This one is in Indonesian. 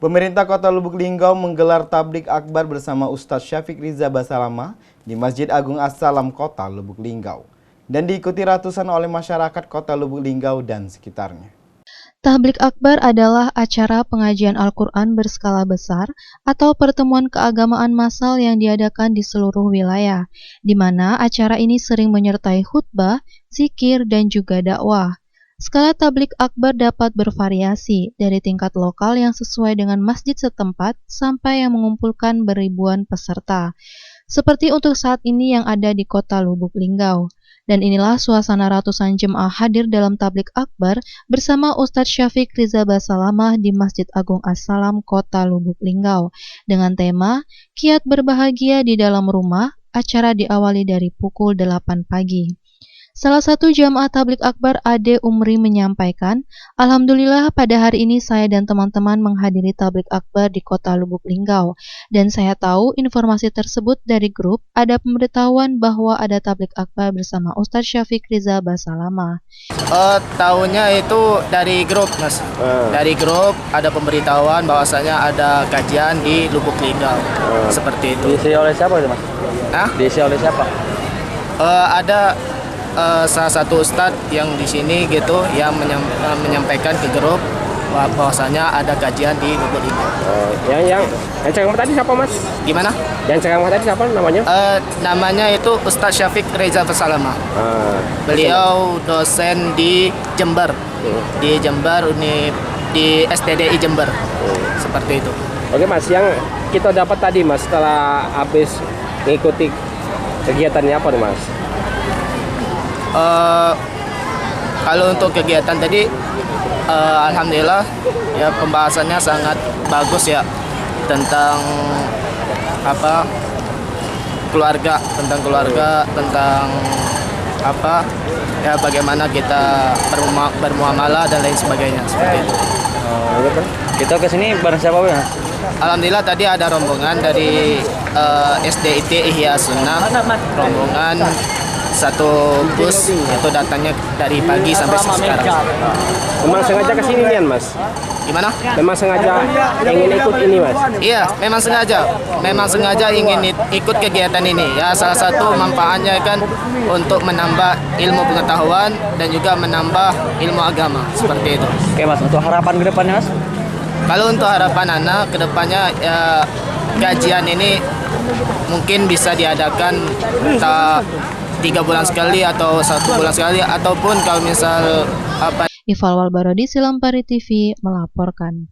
Pemerintah Kota Lubuk Linggau menggelar tablik akbar bersama Ustadz Syafiq Riza Basalamah di Masjid Agung As-Salam Kota Lubuk Linggau dan diikuti ratusan oleh masyarakat Kota Lubuk Linggau dan sekitarnya. Tablik akbar adalah acara pengajian Al-Quran berskala besar atau pertemuan keagamaan massal yang diadakan di seluruh wilayah, di mana acara ini sering menyertai khutbah, zikir, dan juga dakwah. Skala tablik akbar dapat bervariasi dari tingkat lokal yang sesuai dengan masjid setempat sampai yang mengumpulkan beribuan peserta, seperti untuk saat ini yang ada di Kota Lubuk Linggau. Dan inilah suasana ratusan jemaah hadir dalam tablik akbar bersama Ustadz Syafiq Riza Basalamah di Masjid Agung As-Salam Kota Lubuk Linggau dengan tema Kiat Berbahagia di Dalam Rumah. Acara diawali dari pukul 8 pagi. Salah satu jamaah tablik akbar Ade Umri menyampaikan, "Alhamdulillah pada hari ini saya dan teman-teman menghadiri tablik akbar di Kota Lubuk Linggau. Dan saya tahu informasi tersebut dari grup ada pemberitahuan bahwa ada tablik akbar bersama Ustadz Syafiq Riza Basalamah." Tahunya itu dari grup, Mas. Dari grup ada pemberitahuan bahwasanya ada kajian di Lubuk Linggau. Seperti itu. Diisi oleh siapa itu, Mas? Diisi oleh siapa? Ada salah satu ustadz yang di sini gitu yang menyampaikan ke grup bahwasanya ada kajian di Lubuk Linggau. Yang ceramah tadi siapa, Mas? Gimana? Yang ceramah tadi siapa namanya? Namanya itu Ustadz Syafiq Riza Basalamah. Beliau dosen di Jember, di Jember di STDI Jember. Seperti itu. Oke, Mas, yang kita dapat tadi, Mas, setelah habis mengikuti kegiatannya apa nih, Mas? Kalau untuk kegiatan tadi, alhamdulillah ya pembahasannya sangat bagus ya tentang keluarga, tentang ya bagaimana kita bermuamalah dan lain sebagainya seperti itu. Kita kesini bareng siapa, Mas? Alhamdulillah tadi ada rombongan dari SDIT Ihya Sunnah, rombongan satu bus itu datangnya dari pagi sampai sekarang. Memang sengaja kesini nih, Mas? Gimana? Memang sengaja ingin ikut ini, Mas? Iya, memang sengaja ingin ikut kegiatan ini. Ya, salah satu manfaatnya kan untuk menambah ilmu pengetahuan dan juga menambah ilmu agama seperti itu. Oke, Mas, untuk harapan ke depannya, Mas? Kalau untuk harapan anak ke depannya ya kajian ini mungkin bisa diadakan 3 bulan sekali atau 1 bulan sekali ataupun kalau misal Ifal Walbarodi, Silampari TV melaporkan.